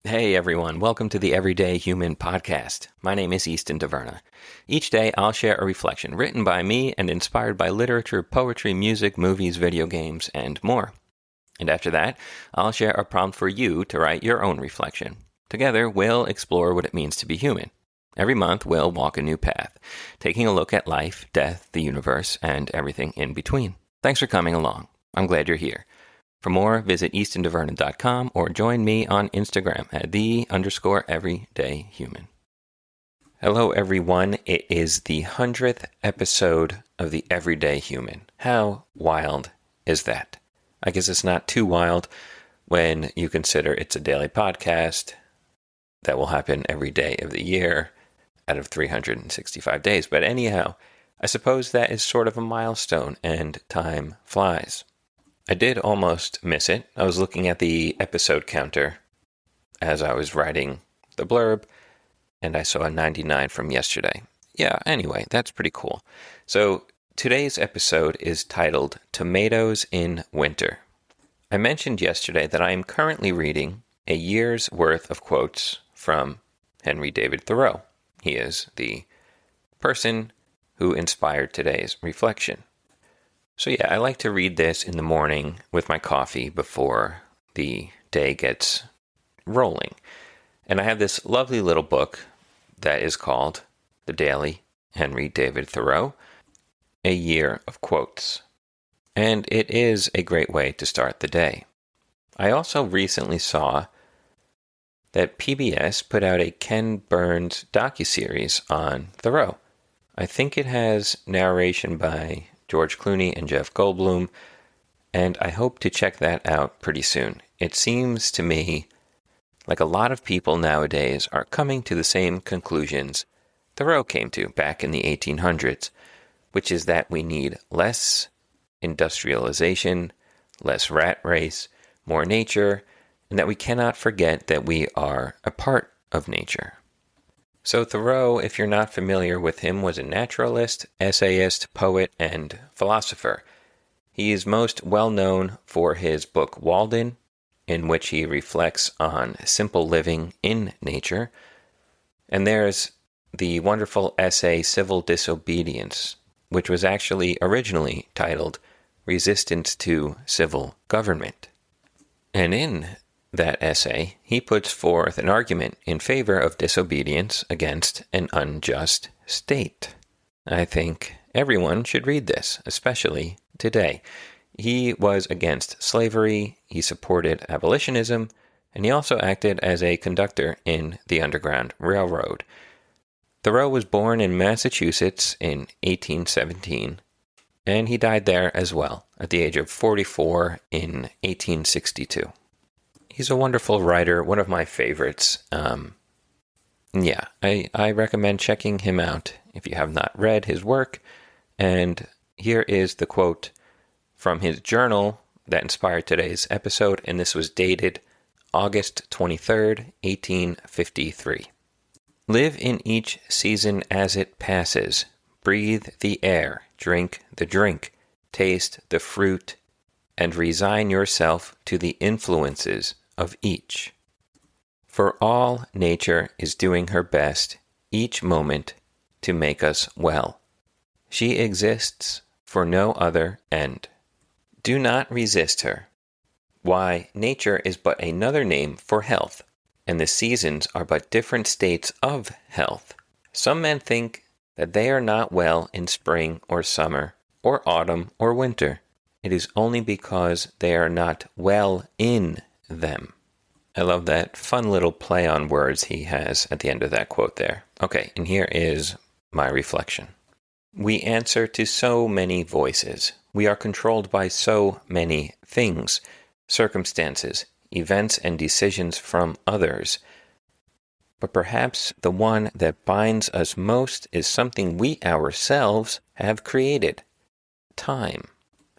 Hey everyone, welcome to the Everyday Human podcast. My name is Easton Taverna. Each day I'll share a reflection written by me and inspired by literature, poetry, music, movies, video games, and more. And after that, I'll share a prompt for you to write your own reflection. Together, we'll explore what it means to be human. Every month, we'll walk a new path, taking a look at life, death, the universe, and everything in between. Thanks for coming along. I'm glad you're here. For more, visit eastontaverna.com or join me on Instagram at _everydayhuman. Hello, everyone. It is the 100th episode of the Everyday Human. How wild is that? I guess it's not too wild when you consider it's a daily podcast that will happen every day of the year out of 365 days. But anyhow, I suppose that is sort of a milestone and time flies. I did almost miss it. I was looking at the episode counter as I was writing the blurb, and I saw a 99 from yesterday. Yeah, anyway, that's pretty cool. So today's episode is titled Tomatoes in Winter. I mentioned yesterday that I am currently reading a year's worth of quotes from Henry David Thoreau. He is the person who inspired today's reflection. So yeah, I like to read this in the morning with my coffee before the day gets rolling. And I have this lovely little book that is called The Daily Henry David Thoreau, A Year of Quotes. And it is a great way to start the day. I also recently saw that PBS put out a Ken Burns docuseries on Thoreau. I think it has narration by George Clooney and Jeff Goldblum, and I hope to check that out pretty soon. It seems to me like a lot of people nowadays are coming to the same conclusions Thoreau came to back in the 1800s, which is that we need less industrialization, less rat race, more nature, and that we cannot forget that we are a part of nature. So Thoreau, if you're not familiar with him, was a naturalist, essayist, poet, and philosopher. He is most well known for his book Walden, in which he reflects on simple living in nature. And there's the wonderful essay Civil Disobedience, which was actually originally titled Resistance to Civil Government. And in that essay, he puts forth an argument in favor of disobedience against an unjust state. I think everyone should read this, especially today. He was against slavery, he supported abolitionism, and he also acted as a conductor in the Underground Railroad. Thoreau was born in Massachusetts in 1817, and he died there as well at the age of 44 in 1862. He's a wonderful writer, one of my favorites. I recommend checking him out if you have not read his work. And here is the quote from his journal that inspired today's episode, and this was dated August 23rd, 1853. Live in each season as it passes. Breathe the air, drink the drink, taste the fruit, and resign yourself to the influences of each. For all nature is doing her best each moment to make us well. She exists for no other end. Do not resist her. Why, nature is but another name for health, and the seasons are but different states of health. Some men think that they are not well in spring or summer, or autumn or winter. It is only because they are not well in them. I love that fun little play on words he has at the end of that quote there. Okay, and here is my reflection. We answer to so many voices. We are controlled by so many things, circumstances, events, and decisions from others. But perhaps the one that binds us most is something we ourselves have created. Time.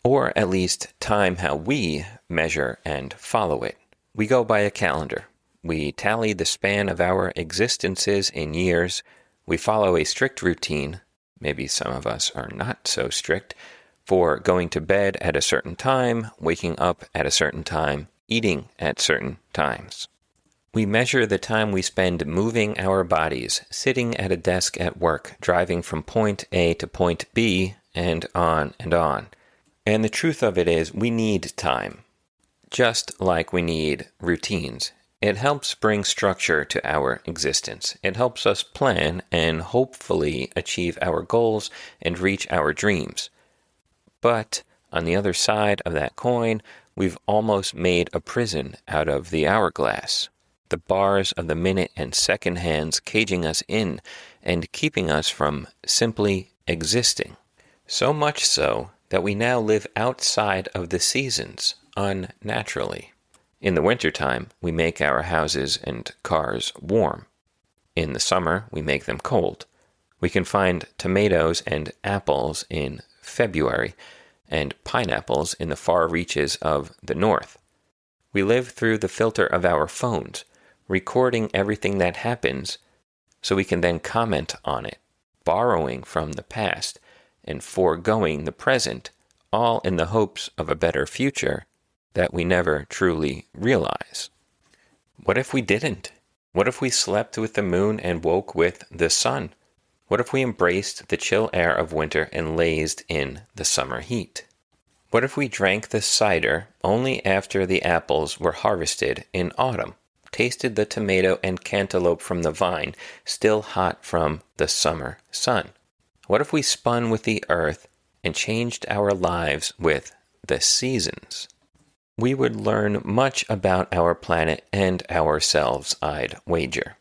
Or at least time how we measure and follow it. We go by a calendar. We tally the span of our existences in years. We follow a strict routine. Maybe some of us are not so strict. For going to bed at a certain time, waking up at a certain time, eating at certain times. We measure the time we spend moving our bodies, sitting at a desk at work, driving from point A to point B, and on and on. And the truth of it is, we need time. Just like we need routines. It helps bring structure to our existence. It helps us plan and hopefully achieve our goals and reach our dreams. But on the other side of that coin, we've almost made a prison out of the hourglass. The bars of the minute and second hands caging us in and keeping us from simply existing. So much so that we now live outside of the seasons unnaturally. In the wintertime, we make our houses and cars warm. In the summer, we make them cold. We can find tomatoes and apples in February and pineapples in the far reaches of the north. We live through the filter of our phones, recording everything that happens so we can then comment on it, borrowing from the past and foregoing the present, all in the hopes of a better future that we never truly realize. What if we didn't? What if we slept with the moon and woke with the sun? What if we embraced the chill air of winter and lazed in the summer heat? What if we drank the cider only after the apples were harvested in autumn, tasted the tomato and cantaloupe from the vine, still hot from the summer sun? What if we spun with the earth and changed our lives with the seasons? We would learn much about our planet and ourselves, I'd wager.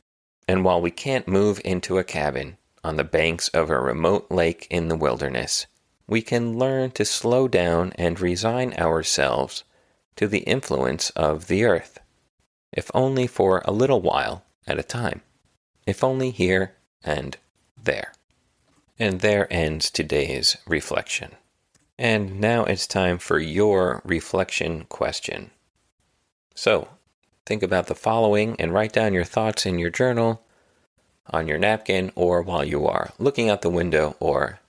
And while we can't move into a cabin on the banks of a remote lake in the wilderness, we can learn to slow down and resign ourselves to the influence of the earth, if only for a little while at a time, if only here and there. And there ends today's reflection. And now it's time for your reflection question. So, think about the following and write down your thoughts in your journal, on your napkin, or while you are looking out the window, or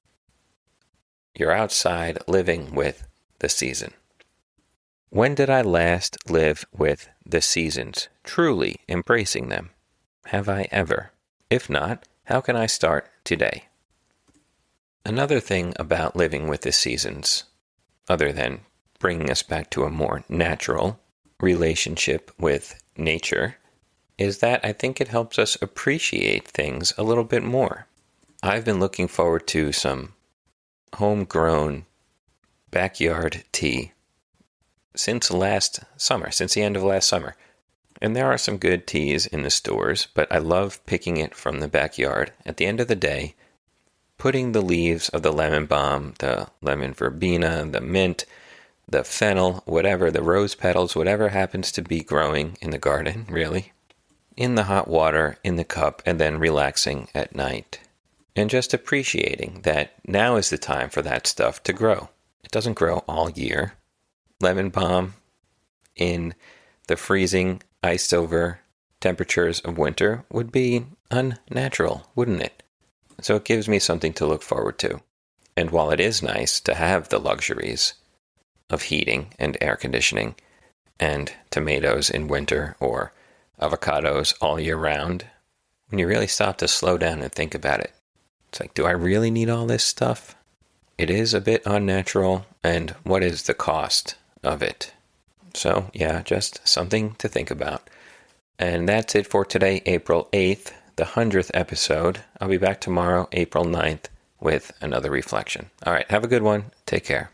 you're outside living with the season. When did I last live with the seasons, truly embracing them? Have I ever? If not, how can I start today? Another thing about living with the seasons, other than bringing us back to a more natural relationship with nature, is that I think it helps us appreciate things a little bit more. I've been looking forward to some homegrown backyard tea since last summer, since the end of last summer. And there are some good teas in the stores, but I love picking it from the backyard. At the end of the day, putting the leaves of the lemon balm, the lemon verbena, the mint, the fennel, whatever, the rose petals, whatever happens to be growing in the garden, really, in the hot water, in the cup, and then relaxing at night. And just appreciating that now is the time for that stuff to grow. It doesn't grow all year. Lemon balm in the freezing, iced over temperatures of winter would be unnatural, wouldn't it? So it gives me something to look forward to. And while it is nice to have the luxuries of heating and air conditioning and tomatoes in winter or avocados all year round, when you really stop to slow down and think about it, it's like, do I really need all this stuff? It is a bit unnatural, and what is the cost of it? So, yeah, just something to think about. And that's it for today, April 8th. The 100th episode. I'll be back tomorrow, April 9th, with another reflection. All right, have a good one. Take care.